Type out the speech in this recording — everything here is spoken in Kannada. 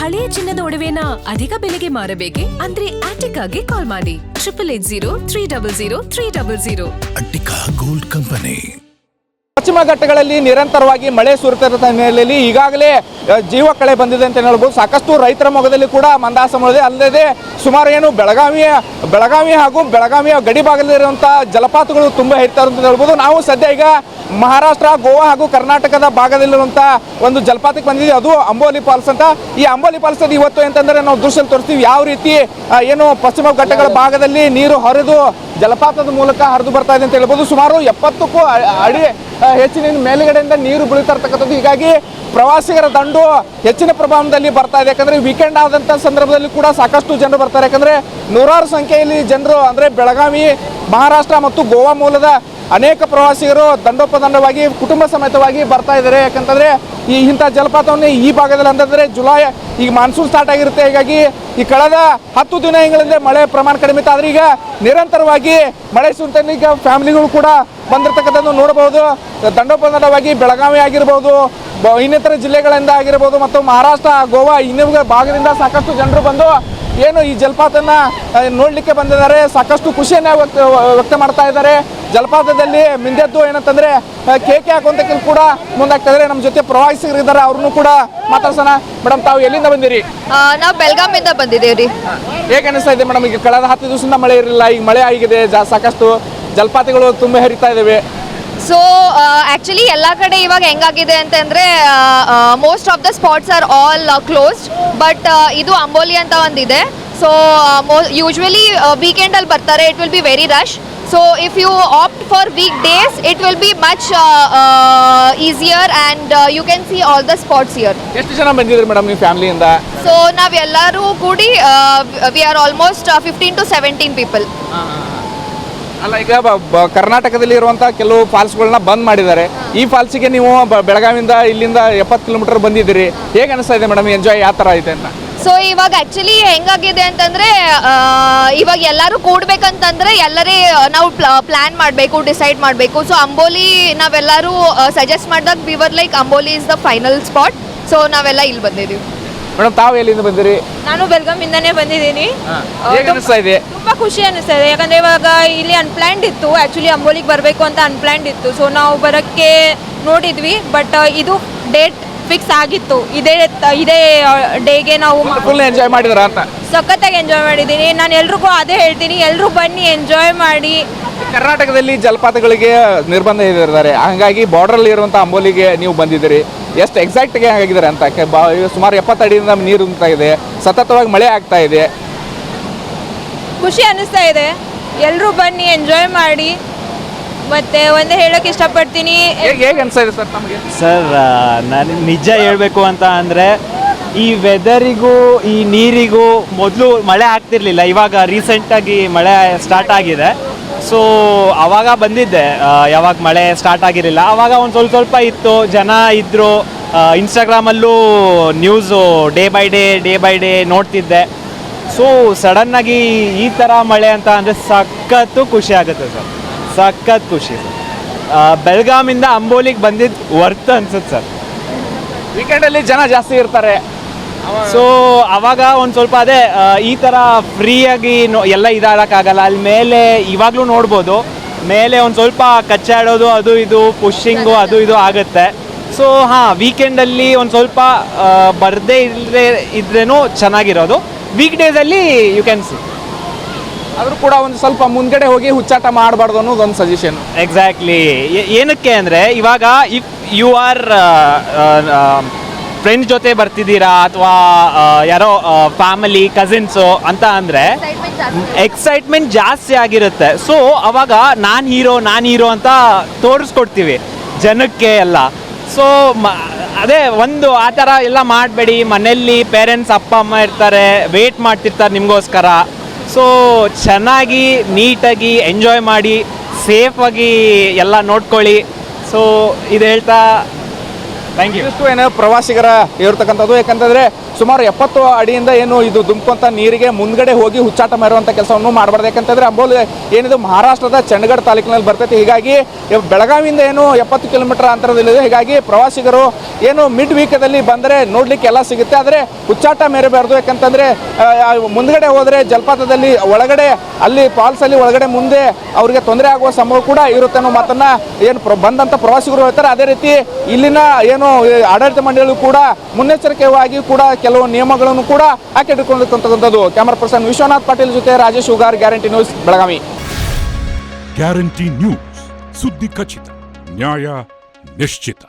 ಹಳೆಯ ಚಿನ್ನದ ಒಡವೆನ ಅಧಿಕ ಬೆಲೆಗೆ ಮಾರಬೇಕೆ? ಅಂದ್ರೆ ಆಟಿಕಾಗೆ ಕಾಲ್ ಮಾಡಿ 8880 ಅಟ್ಟಿಕಾ ಗೋಲ್ಡ್ ಕಂಪನಿ. ಪಶ್ಚಿಮ ಘಟ್ಟಗಳಲ್ಲಿ ನಿರಂತರವಾಗಿ ಮಳೆ ಸುರಿತಿರುವ ಹಿನ್ನೆಲೆಯಲ್ಲಿ ಈಗಾಗಲೇ ಜೀವ ಕಳೆ ಬಂದಿದೆ ಅಂತ ಹೇಳ್ಬೋದು. ಸಾಕಷ್ಟು ರೈತರ ಮೊಗದಲ್ಲಿ ಕೂಡ ಮಂದಹಾಸ ಮೂಡಿದೆ. ಅಲ್ಲದೆ ಸುಮಾರು ಏನು ಬೆಳಗಾವಿ ಹಾಗೂ ಬೆಳಗಾವಿಯ ಗಡಿ ಭಾಗದಲ್ಲಿರುವಂಥ ಜಲಪಾತಗಳು ತುಂಬ ಹೆಚ್ಚಾರು ಅಂತ ಹೇಳ್ಬೋದು. ನಾವು ಸದ್ಯ ಈಗ ಮಹಾರಾಷ್ಟ್ರ, ಗೋವಾ ಹಾಗೂ ಕರ್ನಾಟಕದ ಭಾಗದಲ್ಲಿರುವಂಥ ಒಂದು ಜಲಪಾತಕ್ಕೆ ಬಂದಿದ್ದೀವಿ. ಅದು ಅಂಬೋಲಿ ಫಾಲ್ಸ್ ಅಂತ. ಈ ಅಂಬೋಲಿ ಫಾಲ್ಸ್ ಅಲ್ಲಿ ಇವತ್ತು ಅಂತಂದರೆ ನಾವು ದೃಶ್ಯ ತೋರಿಸ್ತೀವಿ ಯಾವ ರೀತಿ ಏನು ಪಶ್ಚಿಮ ಘಟ್ಟಗಳ ಭಾಗದಲ್ಲಿ ನೀರು ಹರಿದು ಜಲಪಾತದ ಮೂಲಕ ಹರಿದು ಬರ್ತಾ ಇದೆ ಅಂತ ಹೇಳ್ಬೋದು. ಸುಮಾರು 70ಕ್ಕೂ ಅಡಿ ಹೆಚ್ಚಿನ ಮೇಲುಗಡೆಯಿಂದ ನೀರು ಬೀಳ್ತಾ ಇರ್ತಕ್ಕಂಥದ್ದು. ಹೀಗಾಗಿ ಪ್ರವಾಸಿಗರ ದಂಡು ಹೆಚ್ಚಿನ ಪ್ರಮಾಣದಲ್ಲಿ ಬರ್ತಾ ಇದೆ. ಯಾಕಂದರೆ ವೀಕೆಂಡ್ ಆದಂಥ ಸಂದರ್ಭದಲ್ಲಿ ಕೂಡ ಸಾಕಷ್ಟು ಜನರು ಬರ್ತಾರೆ. ಯಾಕಂದರೆ ನೂರಾರು ಸಂಖ್ಯೆಯಲ್ಲಿ ಜನರು ಅಂದರೆ ಬೆಳಗಾವಿ, ಮಹಾರಾಷ್ಟ್ರ ಮತ್ತು ಗೋವಾ ಮೂಲದ ಅನೇಕ ಪ್ರವಾಸಿಗರು ದಂಡೋಪದಂಡವಾಗಿ ಕುಟುಂಬ ಸಮೇತವಾಗಿ ಬರ್ತಾ ಇದ್ದಾರೆ. ಯಾಕಂತಂದರೆ ಇಂಥ ಜಲಪಾತವನ್ನು ಈ ಭಾಗದಲ್ಲಿ ಅಂತಂದರೆ ಜುಲೈ ಈಗ ಮಾನ್ಸೂನ್ ಸ್ಟಾರ್ಟ್ ಆಗಿರುತ್ತೆ. ಹೀಗಾಗಿ ಈ ಕಳೆದ 10 ದಿನಗಳಿಂದ ಮಳೆ ಪ್ರಮಾಣ ಕಡಿಮೆ ಇತ್ತು. ಆದರೆ ಈಗ ನಿರಂತರವಾಗಿ ಮಳೆ ಸುರಿತ ಈಗ ಫ್ಯಾಮಿಲಿಗಳು ಕೂಡ ಬಂದಿರತಕ್ಕಂಥದ್ದು ನೋಡಬಹುದು. ದಂಡೋಪದಂಡವಾಗಿ ಬೆಳಗಾವಿ ಆಗಿರ್ಬೋದು, ಇನ್ನಿತರ ಜಿಲ್ಲೆಗಳಿಂದ ಆಗಿರ್ಬೋದು ಮತ್ತು ಮಹಾರಾಷ್ಟ್ರ, ಗೋವಾ ಇನ್ನಿತರ ಭಾಗದಿಂದ ಸಾಕಷ್ಟು ಜನರು ಬಂದು ಏನು ಈ ಜಲಪಾತನ ನೋಡಲಿಕ್ಕೆ ಬಂದಿದ್ದಾರೆ. ಸಾಕಷ್ಟು ಖುಷಿಯನ್ನು ವ್ಯಕ್ತ ಮಾಡ್ತಾ ಇದ್ದಾರೆ. ಜಲಪಾತದಲ್ಲಿ ಮಿಂದೆದ್ದು ಏನಂತಂದರೆ ಕೇಕೆ ಹಾಕುವಂತ ಕೂಡ ಮುಂದಾಗ್ತಾ ಇದ್ದಾರೆ. ನಮ್ಮ ಜೊತೆ ಪ್ರವಾಸಿಗರು ಇದ್ದಾರೆ, ಅವ್ರನ್ನೂ ಕೂಡ ಮಾತಾಡ್ಸೋಣ. ಮೇಡಮ್, ತಾವು ಎಲ್ಲಿಂದ ಬಂದಿರಿ? ನಾವು ಬೆಳಗಾವಿಯಿಂದ ಬಂದಿದ್ದೇವ್ರಿ. ಹೇಗೆ ಅನಿಸ್ತಾ ಇದೆ ಮೇಡಮ್? ಈಗ ಕಳೆದ 10 ದಿವಸದಿಂದ ಮಳೆ ಇರಲಿಲ್ಲ, ಈಗ ಮಳೆ ಆಗಿದೆ, ಸಾಕಷ್ಟು ಜಲಪಾತಗಳು ತುಂಬ ಹರಿತಾ ಇದ್ದಾವೆ. ಸೊ ಆ್ಯಕ್ಚುಲಿ ಎಲ್ಲ ಕಡೆ ಇವಾಗ ಹೆಂಗಾಗಿದೆ ಅಂತಂದರೆ most of the spots are all closed. But ಇದು ಅಂಬೋಲಿ ಅಂತ ಒಂದಿದೆ. ಸೊ ಯೂಶ್ವಲಿ ವೀಕೆಂಡಲ್ಲಿ ಬರ್ತಾರೆ. It will be very rush. So if you opt for week days it will be much easier and you can see all the spots here. ಎಷ್ಟು ಜನ ಬಂದಿದ್ರಿ ಮೇಡಮ್ ನೀವು ಫ್ಯಾಮಿಲಿಯಿಂದ? ಸೊ ನಾವೆಲ್ಲರೂ ಕೂಡಿ we are almost 15 to 17 people. ಅಲ್ಲ, ಈಗ ಕರ್ನಾಟಕದಲ್ಲಿ ಇರುವಂಥ ಕೆಲವು ಫಾಲ್ಸ್ಗಳನ್ನ ಬಂದ್ ಮಾಡಿದ್ದಾರೆ. ಈ ಫಾಲ್ಸಿಗೆ ನೀವು ಬೆಳಗಾವಿಯಿಂದ ಇಲ್ಲಿಂದ 70 ಕಿಲೋಮೀಟರ್ ಬಂದಿದ್ದೀರಿ. ಹೇಗೆ ಅನಿಸ್ತಾ ಇದೆ ಮೇಡಮ್? ಎಂಜಾಯ್ ಯಾವ ಥರ ಐತೆ ಅಂತ? ಸೊ ಇವಾಗ ಆ್ಯಕ್ಚುಲಿ ಹೆಂಗಾಗಿದೆ ಅಂತಂದರೆ ಇವಾಗ ಎಲ್ಲರೂ ಕೂಡಬೇಕಂತಂದರೆ ಎಲ್ಲರೇ ನಾವು ಪ್ಲ್ಯಾನ್ ಮಾಡಬೇಕು, ಡಿಸೈಡ್ ಮಾಡಬೇಕು. ಸೊ ಅಂಬೋಲಿ ನಾವೆಲ್ಲರೂ ಸಜೆಸ್ಟ್ ಮಾಡಿದಾಗ we were like Amboli is the final spot. So ನಾವೆಲ್ಲ ಇಲ್ಲಿ ಬಂದಿದ್ದೀವಿ. ಮೇಡಮ್, ತಾವು ಎಲ್ಲಿಂದ ಬಂದಿರಿ? ನಾನು ಬೆಳಗಾವಿಂದನೇ ಬಂದಿದ್ದೀನಿ. ಹೇಗೆ ಅನಿಸ್ತಾ ಇದೆ? ತುಂಬ ಖುಷಿ ಅನಿಸ್ತಾ ಇದೆ. ಯಾಕಂದರೆ ಇವಾಗ ಇಲ್ಲಿ ಅನ್ಪ್ಲ್ಯಾನ್ಡ್ ಇತ್ತು. ಆ್ಯಕ್ಚುಲಿ ಅಂಬೋಲಿಗೆ ಬರಬೇಕು ಅಂತ ಅನ್ಪ್ಲ್ಯಾನ್ಡ್ ಇತ್ತು. ಸೊ ನಾವು ಬರೋಕ್ಕೆ ನೋಡಿದ್ವಿ. ಬಟ್ ಇದು ಡೇಟ್ ಫಿಕ್ಸ್ ಆಗಿತ್ತು. ಇದೇ ಡೇಗೆ ನಾವು ಫುಲ್ ಎಂಜಾಯ್ ಮಾಡಿದಾರ ಅಂತ? ಸಖತ್ತಾಗಿ ಎಂಜಾಯ್ ಮಾಡಿದ್ದೀನಿ. ನಾನು ಎಲ್ರಿಗೂ ಅದೇ ಹೇಳ್ತೀನಿ, ಎಲ್ಲರೂ ಬನ್ನಿ ಎಂಜಾಯ್ ಮಾಡಿ. ಕರ್ನಾಟಕದಲ್ಲಿ ಜಲಪಾತಗಳಿಗೆ ನಿರ್ಬಂಧ ಇದ್ದಾರೆ, ಹಾಗಾಗಿ ಬಾರ್ಡ್ರಲ್ಲಿ ಇರುವಂಥ ಅಂಬೋಲಿಗೆ ನೀವು ಬಂದಿದ್ದೀರಿ. ಎಷ್ಟು ಎಕ್ಸಾಕ್ಟ್ಗೆ ಆಗಿದ್ದಾರೆ ಅಂತ? ಸುಮಾರು 70 ಅಡಿಯಿಂದ ನೀರು ಉಂಟಾ ಇದೆ, ಸತತವಾಗಿ ಮಳೆ ಆಗ್ತಾ ಇದೆ. ಖುಷಿ ಅನ್ನಿಸ್ತಾ ಇದೆ. ಎಲ್ಲರೂ ಬನ್ನಿ ಎಂಜಾಯ್ ಮಾಡಿ. ಮತ್ತೆ ಒಂದೇ ಹೇಳೋಕೆ ಇಷ್ಟಪಡ್ತೀನಿ. ಹೇಗೆ ಅನಿಸ್ತಾ ಇದೆ ಸರ್ ನಮಗೆ? ಸರ್, ನಾನು ನಿಜ ಹೇಳಬೇಕು ಅಂತ ಅಂದರೆ ಈ ವೆದರಿಗೂ ಈ ನೀರಿಗೂ ಮೊದಲು ಮಳೆ ಆಗ್ತಿರ್ಲಿಲ್ಲ. ಇವಾಗ ರೀಸೆಂಟಾಗಿ ಮಳೆ ಸ್ಟಾರ್ಟ್ ಆಗಿದೆ. ಸೊ ಆವಾಗ ಬಂದಿದ್ದೆ, ಯಾವಾಗ ಮಳೆ ಸ್ಟಾರ್ಟ್ ಆಗಿರಲಿಲ್ಲ ಆವಾಗ ಒಂದು ಸ್ವಲ್ಪ ಇತ್ತು, ಜನ ಇದ್ದರು. ಇನ್ಸ್ಟಾಗ್ರಾಮಲ್ಲೂ ನ್ಯೂಸು ಡೇ ಬೈ ಡೇ ನೋಡ್ತಿದ್ದೆ. ಸೊ ಸಡನ್ನಾಗಿ ಈ ಥರ ಮಳೆ ಅಂತ ಅಂದರೆ ಸಖತ್ತು ಖುಷಿ ಆಗುತ್ತೆ ಸರ್, ಸಖತ್ ಖುಷಿ ಸರ್. ಬೆಳಗಾವಿಂದ ಅಂಬೋಲಿಗೆ ಬಂದಿದ್ದು ವರ್ತ್ ಅನ್ಸುತ್ತೆ ಸರ್. ವೀಕೆಂಡಲ್ಲಿ ಜನ ಜಾಸ್ತಿ ಇರ್ತಾರೆ. ಸೊ ಅವಾಗ ಒಂದು ಸ್ವಲ್ಪ ಅದೇ ಈ ಥರ ಫ್ರೀಯಾಗಿ ಎಲ್ಲ ಇದಾಗಕ್ಕಾಗಲ್ಲ. ಅಲ್ಲಿ ಮೇಲೆ ಇವಾಗಲೂ ನೋಡ್ಬೋದು, ಮೇಲೆ ಒಂದು ಸ್ವಲ್ಪ ಕಚ್ಚಾಡೋದು ಅದು ಇದು ಪುಷಿಂಗು ಅದು ಇದು ಆಗುತ್ತೆ. ಸೊ ಹಾಂ, ವೀಕೆಂಡಲ್ಲಿ ಒಂದು ಸ್ವಲ್ಪ ಬರದೇ ಇದ್ರೇನು ಚೆನ್ನಾಗಿರೋದು. ವೀಕ್ ಡೇಸಲ್ಲಿ ಯು ಕ್ಯಾನ್ ಸಿ. ಆದರೂ ಕೂಡ ಒಂದು ಸ್ವಲ್ಪ ಮುಂದ್ಗಡೆ ಹೋಗಿ ಹುಚ್ಚಾಟ ಮಾಡಬಾರ್ದು ಅನ್ನೋದು ಒಂದು ಸಜೆಷನ್. ಎಕ್ಸಾಕ್ಟ್ಲಿ. ಏನಕ್ಕೆ ಅಂದರೆ ಇವಾಗ ಇಫ್ ಯು ಆರ್ ಫ್ರೆಂಡ್ಸ್ ಜೊತೆ ಬರ್ತಿದ್ದೀರಾ ಅಥವಾ ಯಾರೋ ಫ್ಯಾಮಿಲಿ ಕಸಿನ್ಸು ಅಂತ ಅಂದರೆ ಎಕ್ಸೈಟ್ಮೆಂಟ್ ಜಾಸ್ತಿ ಆಗಿರುತ್ತೆ. ಸೊ ಅವಾಗ ನಾನು ಹೀರೋ ಅಂತ ತೋರಿಸ್ಕೊಡ್ತೀವಿ ಜನಕ್ಕೆ ಎಲ್ಲ. ಸೊ ಅದೇ ಒಂದು ಆ ಥರ ಎಲ್ಲ ಮಾಡಬೇಡಿ. ಮನೆಯಲ್ಲಿ ಪೇರೆಂಟ್ಸ್ ಅಪ್ಪ ಅಮ್ಮ ಇರ್ತಾರೆ, ವೆಯ್ಟ್ ಮಾಡ್ತಿರ್ತಾರೆ ನಿಮಗೋಸ್ಕರ. ಸೊ ಚೆನ್ನಾಗಿ ನೀಟಾಗಿ ಎಂಜಾಯ್ ಮಾಡಿ, ಸೇಫಾಗಿ ಎಲ್ಲ ನೋಡ್ಕೊಳ್ಳಿ. ಸೊ ಇದು ಹೇಳ್ತಾ ಥ್ಯಾಂಕ್ ಯು. ಇಷ್ಟು ಏನು ಪ್ರವಾಸಿಗರ ಇರತಕ್ಕಂಥದ್ದು. ಯಾಕಂತಂದ್ರೆ ಸುಮಾರು 70 ಅಡಿಯಿಂದ ಏನು ಇದು ದುಮ್ಕೊಂತ ನೀರಿಗೆ ಮುಂದ್ಗಡೆ ಹೋಗಿ ಹುಚ್ಚಾಟ ಮಾರುವಂಥ ಕೆಲಸವನ್ನು ಮಾಡಬಾರ್ದು. ಯಾಕಂತಂದ್ರೆ ಅಂಬೋಲಿ ಏನಿದು ಮಹಾರಾಷ್ಟ್ರದ ಚಂಡಗಢ ತಾಲೂಕಿನಲ್ಲಿ ಬರ್ತೈತೆ. ಹೀಗಾಗಿ ಬೆಳಗಾವಿಯಿಂದ ಏನು 70 ಕಿಲೋಮೀಟರ್ ಅಂತರದಲ್ಲಿದೆ. ಹೀಗಾಗಿ ಪ್ರವಾಸಿಗರು ಏನು ಮಿಡ್ ವೀಕದಲ್ಲಿ ಬಂದರೆ ನೋಡ್ಲಿಕ್ಕೆ ಎಲ್ಲ ಸಿಗುತ್ತೆ, ಆದರೆ ಹುಚ್ಚಾಟ ಮೇರಬಾರ್ದು. ಯಾಕಂತಂದ್ರೆ ಮುಂದ್ಗಡೆ ಹೋದರೆ ಜಲಪಾತದಲ್ಲಿ ಒಳಗಡೆ ಅಲ್ಲಿ ಫಾಲ್ಸಲ್ಲಿ ಒಳಗಡೆ ಮುಂದೆ ಅವರಿಗೆ ತೊಂದರೆ ಆಗುವ ಸಂಭವ ಕೂಡ ಇರುತ್ತೆ ಅನ್ನೋ ಮಾತನ್ನ ಏನು ಬಂದಂಥ ಪ್ರವಾಸಿಗರು ಹೇಳ್ತಾರೆ. ಅದೇ ರೀತಿ ಇಲ್ಲಿನ ಏನು ಆಡಳಿತ ಮಂಡಳಿಯು ಕೂಡ ಮುನ್ನೆಚ್ಚರಿಕೆಯಾಗಿ ಕೂಡ ಕೆಲವು ನಿಯಮಗಳನ್ನು ಕೂಡ ಹಾಕಿಟ್ಟುಕೊಂಡಿರ್ತಕ್ಕಂಥದ್ದು. ಕ್ಯಾಮರಾ ಪರ್ಸನ್ ವಿಶ್ವನಾಥ್ ಪಾಟೀಲ್ ಜೊತೆ Rajesh Ugar, guarantee news, Belagavi. Guarantee news, ಸುದ್ದಿ ಖಚಿತ, ನ್ಯಾಯ ನಿಶ್ಚಿತ.